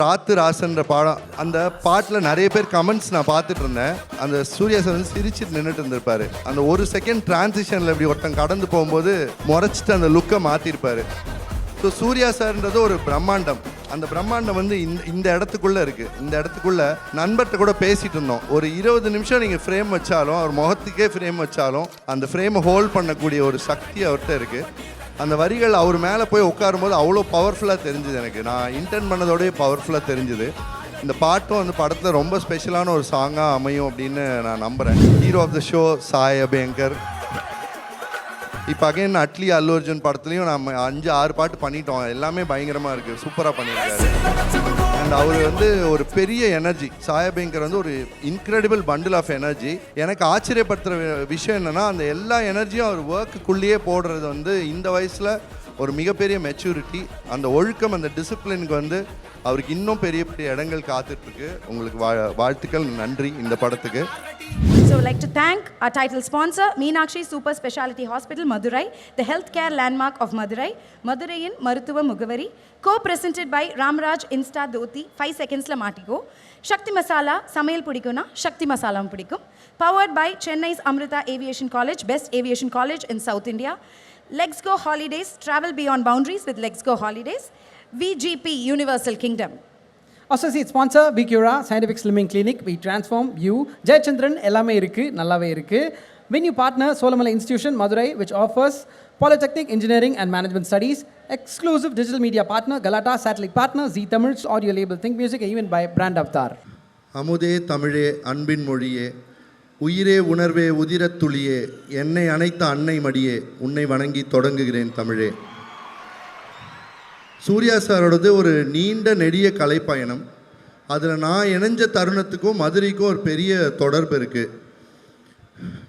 ராத்து ராசன்ற பாடம், அந்த பாட்டில் நிறைய பேர் கமெண்ட்ஸ் நான் பார்த்துட்டு இருந்தேன். அந்த சூர்யா சார் வந்து சிரிச்சிட்டு நின்றுட்டு இருந்திருப்பாரு. அந்த ஒரு செகண்ட் டிரான்சிஷனில் இப்படி ஒருத்தன் கடந்து போகும்போது முறைச்சிட்டு அந்த லுக்கை மாற்றிருப்பாரு. ஸோ சூர்யா சார்ன்றது ஒரு பிரம்மாண்டம். அந்த பிரம்மாண்டம் வந்து இந்த இடத்துக்குள்ளே இருக்குது. இந்த இடத்துக்குள்ளே நண்பர்கிட்ட கூட பேசிகிட்டு இருந்தோம். ஒரு 20 நிமிஷம் நீங்கள் ஃப்ரேம் வச்சாலும், அவர் முகத்துக்கே ஃப்ரேம் வச்சாலும் அந்த ஃப்ரேமை ஹோல்ட் பண்ணக்கூடிய ஒரு சக்தி அவர்கிட்ட இருக்குது. அந்த வரிகள் அவர் மேலே போய் உட்காரும்போது அவ்வளோ பவர்ஃபுல்லாக தெரிஞ்சுது. எனக்கு நான் இன்டென்ட் பண்ணதோடய பவர்ஃபுல்லாக தெரிஞ்சுது. இந்த பாட்டும் அந்த படத்தில் ரொம்ப ஸ்பெஷலான ஒரு சாங்காக அமையும் அப்படின்னு நான் நம்புகிறேன். Hero of the show Sai Abhyankar. இப்போ அகைன் அட்லி அல்லு அர்ஜுன் படத்துலையும் நம்ம 5-6 பாட்டு பண்ணிட்டோம். எல்லாமே பயங்கரமாக இருக்குது, சூப்பராக பண்ணியிருக்காரு. அண்ட் அவர் வந்து ஒரு பெரிய எனர்ஜி. சாய் அபியங்கர் வந்து ஒரு இன்க்ரெடிபிள் பண்டில் ஆஃப் எனர்ஜி. எனக்கு ஆச்சரியப்படுத்துகிற விஷயம் என்னென்னா, அந்த எல்லா எனர்ஜியும் அவர் ஒர்க்குக்குள்ளேயே போடுறது வந்து இந்த வயசில் ஒரு மிகப்பெரிய மெச்சூரிட்டி. அந்த ஒழுக்கம், அந்த டிசிப்ளினுக்கு வந்து அவருக்கு இன்னும் பெரிய பெரிய இடங்கள் காத்துட்ருக்கு. உங்களுக்கு வாழ்த்துக்கள், நன்றி இந்த படத்துக்கு. So I would like to thank our title sponsor, Meenakshi Super Speciality Hospital, Madurai, the healthcare landmark of Madurai, Maduraiyin Maruthuva Mugavari, co-presented by Ramraj Insta Dhoti, 5 seconds la maatiko, Shakti Masala, Samayal Pudikuna, Shakti Masala Pudikum, powered by Chennai's Amrita Aviation College, best aviation college in South India, Legs Go Holidays, travel beyond boundaries with Legs Go Holidays, VGP Universal Kingdom. Associate sponsor Bicura Scientific Slimming Clinic, we transform you. Jayachandran எல்லாமே இருக்கு, நல்லாவே இருக்கு. Venue partner Solamalai Institution Madurai, which offers Polytechnic Engineering and Management Studies. Exclusive digital media partner Galata, satellite partner Zee Tamil's audio label Think Music, even by Brand Avatar. அமுதே தமிழே அன்பின் மொழியே, உயிரே உணர்வே உதிரத் துளியே, என்னை அணைத்த அன்னை மடியே, உன்னை வணங்கி தொடங்குகிறேன் தமிழே. சூர்யா சாரோடது ஒரு நீண்ட நெடிய கலைப்பயணம். அதில் நான் இணைஞ்ச தருணத்துக்கும் மதுரைக்கும் ஒரு பெரிய தொடர்பு இருக்குது.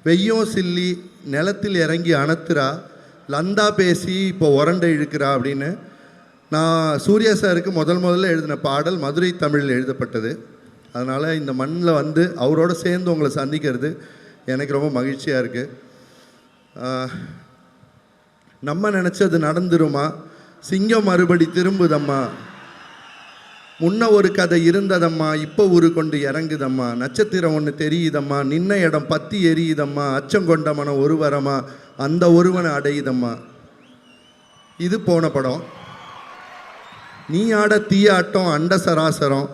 வெய்யும் சில்லி நிலத்தில் இறங்கி அணத்துறா, லந்தா பேசி இப்போ உரண்டை இழுக்கிறா அப்படின்னு நான் சூர்யா சாருக்கு முதல்ல எழுதின பாடல் மதுரை தமிழில் எழுதப்பட்டது. அதனால் இந்த மண்ணில் வந்து அவரோட சேர்ந்து உங்களை சந்திக்கிறது எனக்கு ரொம்ப மகிழ்ச்சியாக இருக்குது. நம்ம நினச்சது நடந்துருமா, சிங்கம் மறுபடி திரும்புதம்மா, முன்ன ஒரு கதை இருந்ததம்மா, இப்போ உரு கொண்டு இறங்குதம்மா, நட்சத்திரம் ஒன்று தெரியுதம்மா, நின்ன இடம் பத்தி எரியுதம்மா, அச்சம் கொண்ட மனம் ஒரு வரமா, அந்த ஒருவனை அடையுதம்மா. இது போன படம். நீ ஆட தீயாட்டம் அண்ட சராசரம்,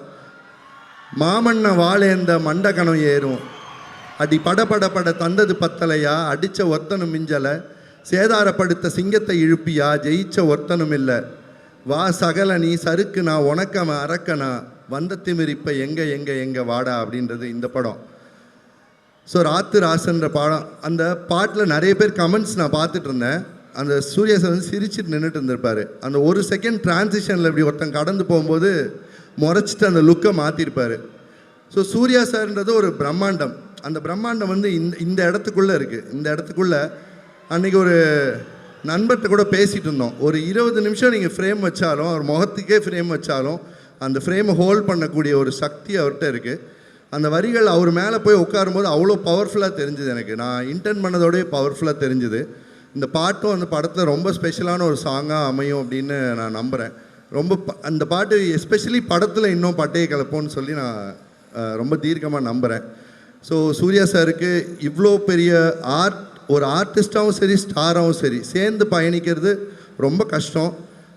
மாமன்ன வாழேந்த மண்டகணம் ஏறும், அடி பட தந்தது பத்தலையா, அடித்த ஒத்தனும் மிஞ்சலை, சேதாரப்படுத்த சிங்கத்தை இழுப்பியா, ஜெயிச்ச ஒருத்தனும் இல்லை, வா சகல நீ சறுக்கு நான் உனக்கம அரக்கனா, வந்த திமிரிப்ப எங்க வாடா அப்படின்றது இந்த படம். ஸோ ராத்து ராசன்ற பாடம், அந்த பாட்டில் நிறைய பேர் கமெண்ட்ஸ் நான் பார்த்துட்டு இருந்தேன். அந்த சூர்யா சார் வந்து சிரிச்சிட்டு நின்றுட்டு இருந்திருப்பார். அந்த ஒரு செகண்ட் டிரான்சிஷனில் இப்படி ஒருத்தன் கடந்து போகும்போது முறைச்சிட்டு அந்த லுக்கை மாற்றிருப்பார். ஸோ சூர்யா சார்ன்றது ஒரு பிரம்மாண்டம். அந்த பிரம்மாண்டம் வந்து இந்த இடத்துக்குள்ளே இருக்குது. இந்த இடத்துக்குள்ளே அன்றைக்கி ஒரு நண்பர்கிட்ட கூட பேசிகிட்டு இருந்தோம். ஒரு 20 நிமிஷம் நீங்கள் ஃப்ரேம் வச்சாலும், அவர் முகத்துக்கே ஃப்ரேம் வச்சாலும் அந்த ஃப்ரேமை ஹோல்ட் பண்ணக்கூடிய ஒரு சக்தி அவர்கிட்ட இருக்குது. அந்த வரிகள் அவர் மேலே போய் உட்காரும்போது அவ்வளோ பவர்ஃபுல்லாக தெரிஞ்சுது. எனக்கு நான் இன்டென்ட் பண்ணதோடய பவர்ஃபுல்லாக தெரிஞ்சுது. இந்த பாட்டும் அந்த படத்தில் ரொம்ப ஸ்பெஷலான ஒரு சாங்காக அமையும் அப்படின்னு நான் நம்புகிறேன். அந்த பாட்டு எஸ்பெஷலி படத்தில் இன்னும் பட்டையை கலப்போன்னு சொல்லி நான் ரொம்ப தீர்க்கமாக நம்புகிறேன். ஸோ சூர்யா சாருக்கு இவ்வளோ பெரிய ஒரு ஆர்டிஸ்டாகவும் சரி, ஸ்டாராகவும் சரி, சேர்ந்து பயணிக்கிறது ரொம்ப கஷ்டம்.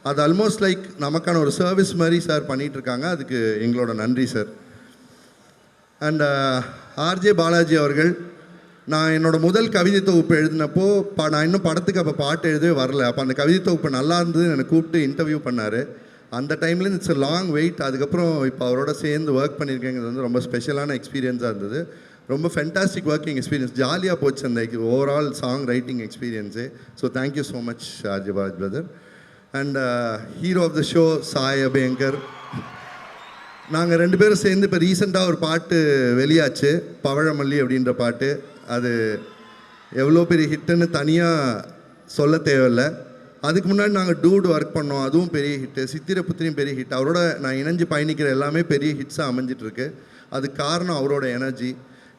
அது ஆல்மோஸ்ட் லைக் நமக்கான ஒரு சர்வீஸ் மாதிரி சார் பண்ணிகிட்ருக்காங்க. அதுக்கு எங்களோட நன்றி சார். அண்ட் ஆர்ஜே பாலாஜி அவர்கள், நான் என்னோடய முதல் கவிதை தொகுப்பு எழுதினப்போ நான் இன்னும் படத்துக்கு அப்போ பாட்டு எழுதவே வரல. அப்போ அந்த கவிதை தொகுப்பு நல்லா இருந்தது, என்னை கூப்பிட்டு இன்டர்வியூ பண்ணார். அந்த டைம்லேருந்து இட்ஸ் லாங் வெயிட். அதுக்கப்புறம் இப்போ அவரோட சேர்ந்து ஒர்க் பண்ணியிருக்கேங்கிறது வந்து ரொம்ப ஸ்பெஷலான எக்ஸ்பீரியன்ஸாக இருந்தது. ரொம்ப ஃபென்டாஸ்டிக் ஒர்க்கிங் எக்ஸ்பீரியன்ஸ். ஜாலியாக போச்சு அந்த overall song writing experience. So thank you so much RJ Balaji brother. And hero of the show Sai Abhyankar. நாங்கள் 2 பேரும் சேர்ந்து இப்போ ரீசெண்டாக ஒரு பாட்டு வெளியாச்சு, பவழமல்லி அப்படின்ற பாட்டு. அது எவ்வளோ பெரிய ஹிட்டுன்னு தனியாக சொல்ல தேவையில்லை. அதுக்கு முன்னாடி நாங்கள் டூட் ஒர்க் பண்ணோம், அதுவும் பெரிய ஹிட்டு. சித்திரப்புத்திரியும் பெரிய ஹிட். அவரோட நான் இணைஞ்சு பயணிக்கிற எல்லாமே பெரிய ஹிட்ஸாக அமைஞ்சிட்ருக்கு. அதுக்கு காரணம் அவரோட எனர்ஜி.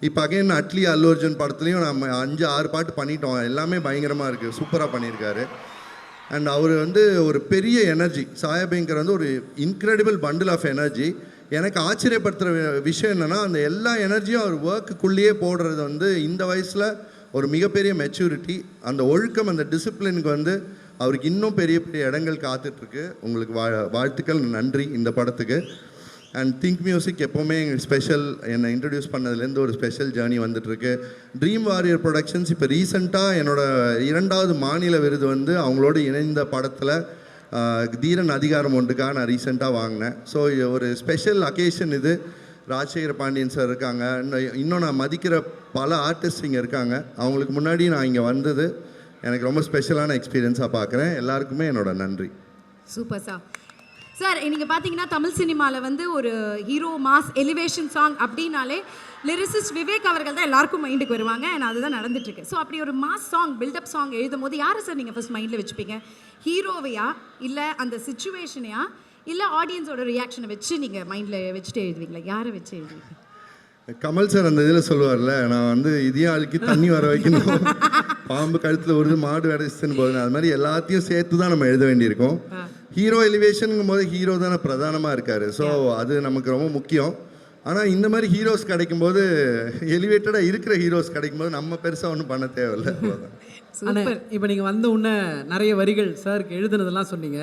இப்போ அகைன் அட்லி அல்லு அர்ஜுன் படத்துலையும் நம்ம 5-6 பாட்டு பண்ணிட்டோம். எல்லாமே பயங்கரமாக இருக்குது, சூப்பராக பண்ணியிருக்காரு. அண்ட் அவர் வந்து ஒரு பெரிய எனர்ஜி. சாயபேங்கர் வந்து ஒரு இன்க்ரெடிபிள் பண்டில் ஆஃப் எனர்ஜி. எனக்கு ஆச்சரியப்படுத்துகிற விஷயம் என்னென்னா, அந்த எல்லா எனர்ஜியும் அவர் ஒர்க்குக்குள்ளேயே போடுறது வந்து இந்த வயசில் ஒரு மிகப்பெரிய மெச்சூரிட்டி. அந்த ஒழுக்கம், அந்த டிசிப்ளினுக்கு வந்து அவருக்கு இன்னும் பெரிய பெரிய இடங்கள் காத்துட்ருக்கு. உங்களுக்கு வாழ்த்துக்கள், நன்றி இந்த படத்துக்கு. அண்ட் திங்க் மியூசிக் எப்போவுமே எங்களுக்கு ஸ்பெஷல். என்னை இன்ட்ரடியூஸ் பண்ணதுலேருந்து ஒரு ஸ்பெஷல் ஜேர்னி வந்துட்டுருக்கு. ட்ரீம் வாரியர் ப்ரொடக்ஷன்ஸ் இப்போ ரீசெண்டாக என்னோடய 2வது மாநில விருது வந்து அவங்களோட இணைந்த படத்தில் தீரன் அதிகாரம் ஒன்றுக்காக நான் ரீசெண்டாக வாங்கினேன். ஸோ ஒரு ஸ்பெஷல் அக்கேஷன் இது. ராஜசேகர பாண்டியன் சார் இருக்காங்க, இன்னும் நான் மதிக்கிற பல ஆர்டிஸ்ட் இங்கே இருக்காங்க. அவங்களுக்கு முன்னாடி நான் இங்கே வந்தது எனக்கு ரொம்ப ஸ்பெஷலான எக்ஸ்பீரியன்ஸாக பார்க்குறேன். எல்லாருக்குமே என்னோட நன்றி. Super sir. சார் நீங்கள் பார்த்தீங்கன்னா தமிழ் சினிமாவில் வந்து ஒரு ஹீரோ மாஸ் எலிவேஷன் சாங் அப்படின்னாலே லிரிசிஸ்ட் விவேக் அவர்கள் தான் எல்லாருக்கும் மைண்டுக்கு வருவாங்க. நான் அதுதான் நடந்துட்டுருக்கு. ஸோ அப்படி ஒரு மாஸ் சாங், பில்டப் சாங் எழுதும் போது யாரை சார் நீங்கள் ஃபஸ்ட் மைண்டில் வச்சுப்பீங்க? ஹீரோவையா, இல்லை அந்த சிச்சுவேஷனையா, இல்லை ஆடியன்ஸோட ரியாக்ஷனை வச்சு நீங்கள் மைண்டில் வச்சுட்டு எழுதுவீங்களா? யாரை வச்சு எழுதுவீங்க? கமல் சார் அந்த இதில் சொல்லுவார்ல, நான் வந்து இதே ஆளுக்கு தண்ணி வர வைக்கணும், பாம்பு கழுத்தில் ஒரு மாடு வரைச்சுன்னு போதுன்னு, அது மாதிரி எல்லாத்தையும் சேர்த்து தான் நம்ம எழுத வேண்டியிருக்கோம். ஹீரோ எலிவேஷனுங்கும் போது ஹீரோ தானே பிரதானமாக இருக்கார். ஸோ அது நமக்கு ரொம்ப முக்கியம். ஆனால் இந்த மாதிரி ஹீரோஸ் கிடைக்கும்போது, எலிவேட்டடாக இருக்கிற ஹீரோஸ் கிடைக்கும்போது நம்ம பெருசாக ஒன்றும் பண்ண தேவையில்லை. ஆனால் இப்போ நீங்கள் வந்த உடனே நிறைய வரிகள் சாருக்கு எழுதுனதெல்லாம் சொன்னீங்க.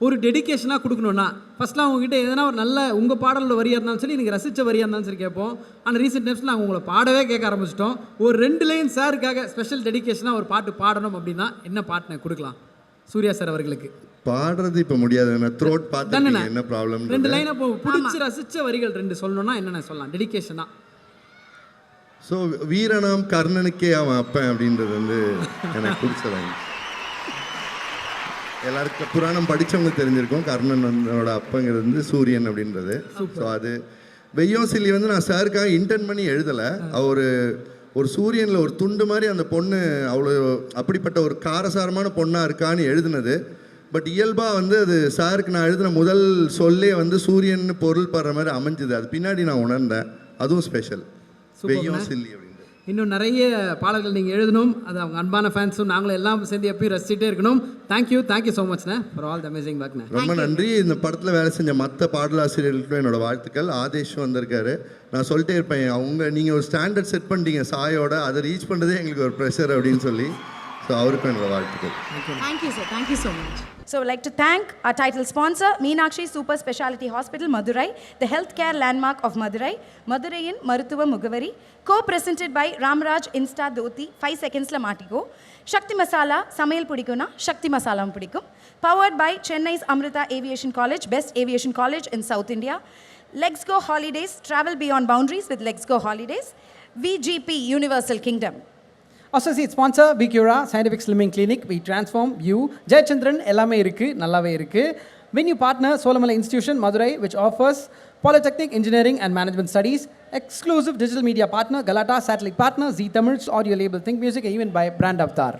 ஒரு டெடிக்கேஷனாக கொடுக்கணுன்னா ஃபஸ்ட்லாம் உங்ககிட்ட எதனா ஒரு நல்ல உங்கள் பாடலோட வரியாக இருந்தாலும் சரி, நீங்கள் ரசித்த வரியாக இருந்தாலும் சரி கேட்போம். ஆனால் ரீசெண்ட் டைம்ஸில் நாங்கள் உங்களை பாடவே கேட்க ஆரம்பிச்சிட்டோம். ஒரு 2 லைன் சாருக்காக ஸ்பெஷல் டெடிக்கேஷனாக ஒரு பாட்டு பாடணும் அப்படின்னா என்ன பாட்டு கொடுக்கலாம் சூர்யா சார் அவர்களுக்கு? பாடுறது இப்போ முடியாது, த்ரோட் பார்த்து என்ன ப்ராப்ளம். 2 லைன் அப்போ பிடிச்சி ரசித்த வரிகள் 2 சொல்லணும்னா என்னென்ன சொல்லலாம் டெடிக்கேஷனாக? ஸோ வீரனாம் கர்ணனுக்கே அவன் அப்பன் அப்படின்றது வந்து எனக்கு பிடிச்சதாங்க. எல்லாருக்கும் புராணம் படித்தவங்க தெரிஞ்சிருக்கும், கர்ணன் வந்தோட அப்பங்கிறது வந்து சூரியன் அப்படின்றது. ஸோ அது வெய்யோம் சில்லி வந்து நான் சாருக்காக இன்டென்ட் பண்ணி எழுதலை. அவர் ஒரு சூரியனில் ஒரு துண்டு மாதிரி அந்த பொண்ணு அவ்வளோ அப்படிப்பட்ட ஒரு காரசாரமான பொண்ணாக இருக்கான்னு எழுதுனது. பட் இயல்பாக வந்து அது சாருக்கு நான் எழுதின முதல் சொல்லே வந்து சூரியன் பொருள் படுற மாதிரி அமைஞ்சுது. அது பின்னாடி நான் உணர்ந்தேன். அதுவும் ஸ்பெஷல். வெய்யோம் சில்லி அப்படின்னு. இன்னும் நிறைய பாடல்கள் நீங்கள் எழுதணும். அது அவங்க அன்பான ஃபேன்ஸும் நாங்களும் எல்லாம் சேர்ந்து எப்பயும் ரசிச்சுட்டே இருக்கணும். தேங்க்யூ ஸோ மச்ண்ணே ஃபார் ஆல் த அமேசிங் ஒர்க்ண்ணே. ரொம்ப நன்றி. இந்த படத்தில் வேலை செஞ்ச மற்ற பாடலாசிரியர்களுக்கும் என்னோட வாழ்த்துக்கள். ஆதேஷ் வந்திருக்காரு. நான் சொல்லிட்டே இருப்பேன், நீங்கள் ஒரு ஸ்டாண்டர்ட் செட் பண்ணிட்டீங்க சாயோட, அதை ரீச் பண்ணுறதே எங்களுக்கு ஒரு ப்ரெஷர் அப்படின்னு சொல்லி. ஸோ அவருக்கும் என்னோட வாழ்த்துக்கள். Thank you sir. Thank you so much. So I'd like to thank our title sponsor, Meenakshi Super Speciality Hospital, Madurai, the healthcare landmark of Madurai, Maduraiyin Maruthuva Mugavari, co-presented by Ramraj Insta Dhoti, 5 seconds la maatiko, Shakti Masala, Samayal Pudikuna, Shakti Masalam Pudikum, powered by Chennai's Amrita Aviation College, best aviation college in South India, Legs Go Holidays, travel beyond boundaries with Legs Go Holidays, VGP Universal Kingdom. Associate sponsor, Bicura Scientific Slimming Clinic, we transform you. Jayachandran எல்லாமே இருக்கு, நல்லாவே இருக்கு. Venue partner, Solamalai Institution, Madurai, which offers Polytechnic Engineering and Management Studies. Exclusive digital media partner, Galata Satellite partner, Zee Tamil's audio label Think Music, even by Brand Avatar.